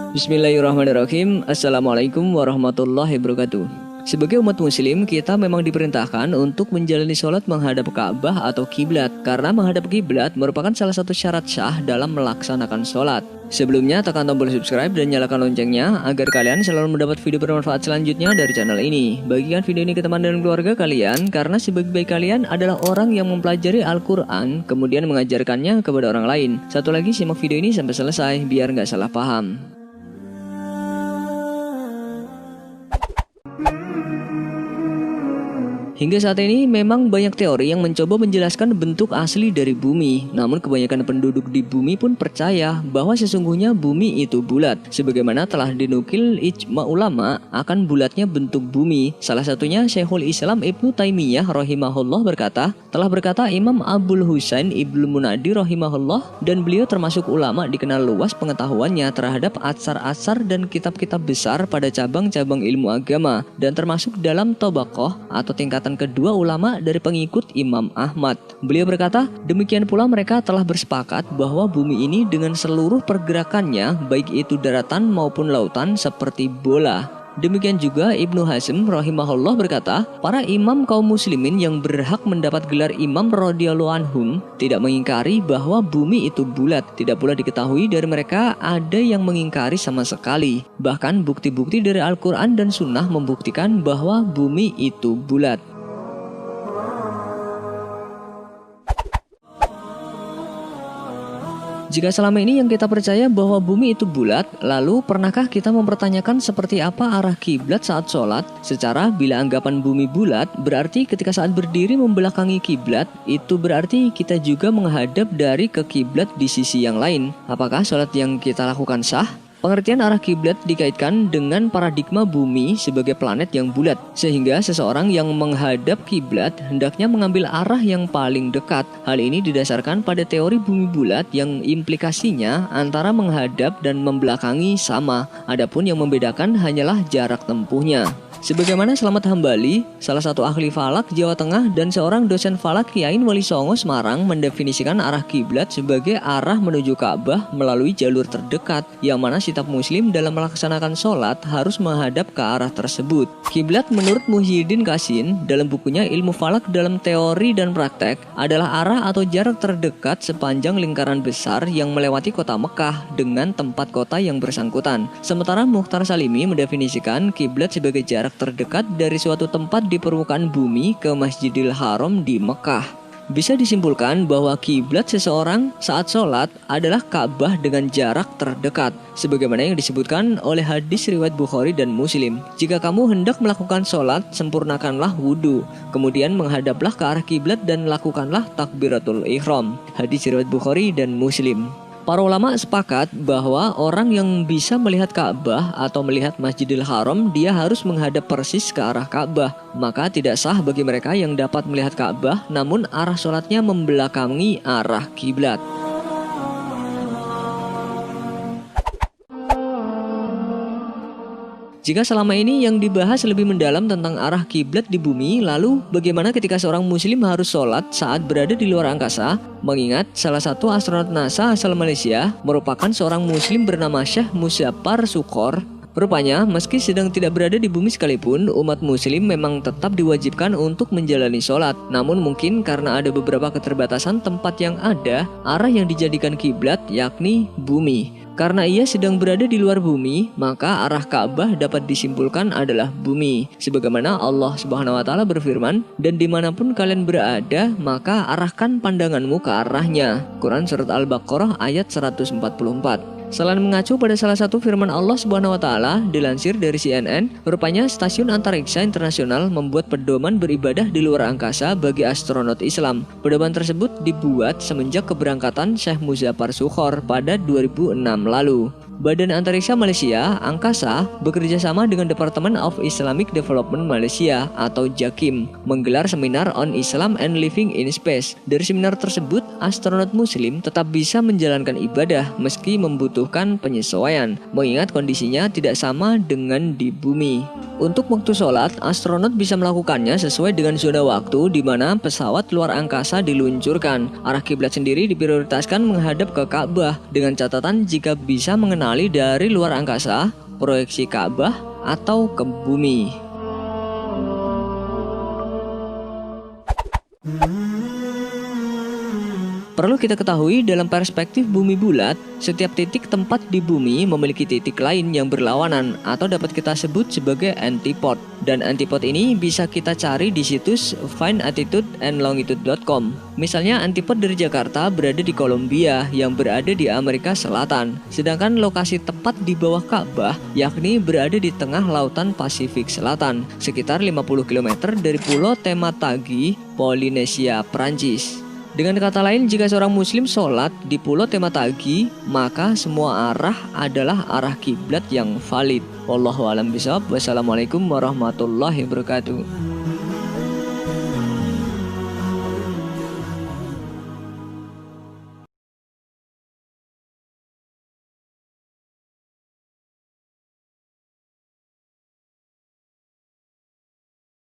Bismillahirrahmanirrahim. Assalamualaikum warahmatullahi wabarakatuh. Sebagai umat muslim, kita memang diperintahkan untuk menjalani sholat menghadap Ka'bah atau kiblat, karena menghadap kiblat merupakan salah satu syarat sah dalam melaksanakan sholat. Sebelumnya, tekan tombol subscribe dan nyalakan loncengnya agar kalian selalu mendapat video bermanfaat selanjutnya dari channel ini. Bagikan video ini ke teman dan keluarga kalian, karena sebaik-baik kalian adalah orang yang mempelajari Al-Quran kemudian mengajarkannya kepada orang lain. Satu lagi, simak video ini sampai selesai biar nggak salah paham. Hingga saat ini memang banyak teori yang mencoba menjelaskan bentuk asli dari bumi. Namun kebanyakan penduduk di bumi pun percaya bahwa sesungguhnya bumi itu bulat. Sebagaimana telah dinukil ijma ulama akan bulatnya bentuk bumi. Salah satunya Syekhul Islam Ibnu Taimiyah rahimahullah telah berkata Imam Abul Husain Ibnu Munadi rahimahullah, dan beliau termasuk ulama dikenal luas pengetahuannya terhadap atsar-atsar dan kitab-kitab besar pada cabang-cabang ilmu agama, dan termasuk dalam tabaqah atau tingkatan kedua ulama dari pengikut Imam Ahmad. Beliau berkata, demikian pula mereka telah bersepakat bahwa bumi ini dengan seluruh pergerakannya, baik itu daratan maupun lautan, seperti bola. Demikian juga Ibnu Hazm rahimahullah berkata, para imam kaum muslimin yang berhak mendapat gelar imam radhiyallahu anhum tidak mengingkari bahwa bumi itu bulat. Tidak pula diketahui dari mereka ada yang mengingkari sama sekali. Bahkan bukti-bukti dari Al-Quran dan Sunnah membuktikan bahwa bumi itu bulat. Jika selama ini yang kita percaya bahwa bumi itu bulat, lalu pernahkah kita mempertanyakan seperti apa arah kiblat saat sholat? Secara bila anggapan bumi bulat, berarti ketika saat berdiri membelakangi kiblat, itu berarti kita juga menghadap dari ke kiblat di sisi yang lain. Apakah sholat yang kita lakukan sah? Pengertian arah kiblat dikaitkan dengan paradigma bumi sebagai planet yang bulat, sehingga seseorang yang menghadap kiblat hendaknya mengambil arah yang paling dekat. Hal ini didasarkan pada teori bumi bulat yang implikasinya antara menghadap dan membelakangi sama. Adapun yang membedakan hanyalah jarak tempuhnya. Sebagaimana Slamet Hambali, salah satu ahli falak Jawa Tengah dan seorang dosen falak Kiain Wali Songo Semarang, mendefinisikan arah kiblat sebagai arah menuju Ka'bah melalui jalur terdekat, yang mana setiap muslim dalam melaksanakan sholat harus menghadap ke arah tersebut. Kiblat menurut Muhyiddin Qasim dalam bukunya Ilmu Falak dalam Teori dan Praktek adalah arah atau jarak terdekat sepanjang lingkaran besar yang melewati kota Mekah dengan tempat kota yang bersangkutan. Sementara Mukhtar Salimi mendefinisikan kiblat sebagai jarak terdekat dari suatu tempat di permukaan bumi ke Masjidil Haram di Mekah. Bisa disimpulkan bahwa kiblat seseorang saat sholat adalah Ka'bah dengan jarak terdekat, sebagaimana yang disebutkan oleh hadis riwayat Bukhari dan Muslim. Jika kamu hendak melakukan sholat, sempurnakanlah wudhu, kemudian menghadaplah ke arah kiblat dan lakukanlah takbiratul ihram. Hadis riwayat Bukhari dan Muslim. Para ulama sepakat bahwa orang yang bisa melihat Ka'bah atau melihat Masjidil Haram, dia harus menghadap persis ke arah Ka'bah. Maka tidak sah bagi mereka yang dapat melihat Ka'bah namun arah sholatnya membelakangi arah kiblat. Jika selama ini yang dibahas lebih mendalam tentang arah kiblat di bumi, lalu bagaimana ketika seorang muslim harus sholat saat berada di luar angkasa? Mengingat salah satu astronot NASA asal Malaysia merupakan seorang muslim bernama Syekh Muzaffar Shukor. Rupanya, meski sedang tidak berada di bumi sekalipun, umat muslim memang tetap diwajibkan untuk menjalani sholat. Namun mungkin karena ada beberapa keterbatasan tempat yang ada, arah yang dijadikan kiblat yakni bumi. Karena ia sedang berada di luar bumi, maka arah Ka'bah dapat disimpulkan adalah bumi. Sebagaimana Allah Subhanahu wa Ta'ala berfirman, dan dimanapun kalian berada, maka arahkan pandanganmu ke arahnya. Quran Surat Al-Baqarah ayat 144. Selain mengacu pada salah satu firman Allah Subhanahu wa Ta'ala, dilansir dari CNN, rupanya Stasiun Antariksa Internasional membuat pedoman beribadah di luar angkasa bagi astronot Islam. Pedoman tersebut dibuat semenjak keberangkatan Syekh Muzaffar Shukor pada 2006 lalu. Badan Antariksa Malaysia, Angkasa, bekerja sama dengan Department of Islamic Development Malaysia atau JAKIM, menggelar seminar on Islam and Living in Space. Dari seminar tersebut, astronot muslim tetap bisa menjalankan ibadah meski membutuhkan penyesuaian, mengingat kondisinya tidak sama dengan di bumi. Untuk waktu sholat, astronot bisa melakukannya sesuai dengan zona waktu di mana pesawat luar angkasa diluncurkan. Arah kiblat sendiri diprioritaskan menghadap ke Ka'bah dengan catatan jika bisa mengenali dari luar angkasa, proyeksi Ka'bah atau ke bumi. Perlu kita ketahui dalam perspektif bumi bulat, setiap titik tempat di bumi memiliki titik lain yang berlawanan atau dapat kita sebut sebagai antipod. Dan antipod ini bisa kita cari di situs findatitudeandlongitude.com. Misalnya antipod dari Jakarta berada di Kolombia yang berada di Amerika Selatan. Sedangkan lokasi tepat di bawah Ka'bah yakni berada di tengah lautan Pasifik Selatan, sekitar 50 km dari Pulau Tematagi, Polinesia, Prancis. Dengan kata lain, jika seorang muslim sholat di Pulau Tematagi, maka semua arah adalah arah kiblat yang valid. Wallahu a'lam bishawab. Wassalamualaikum warahmatullahi wabarakatuh.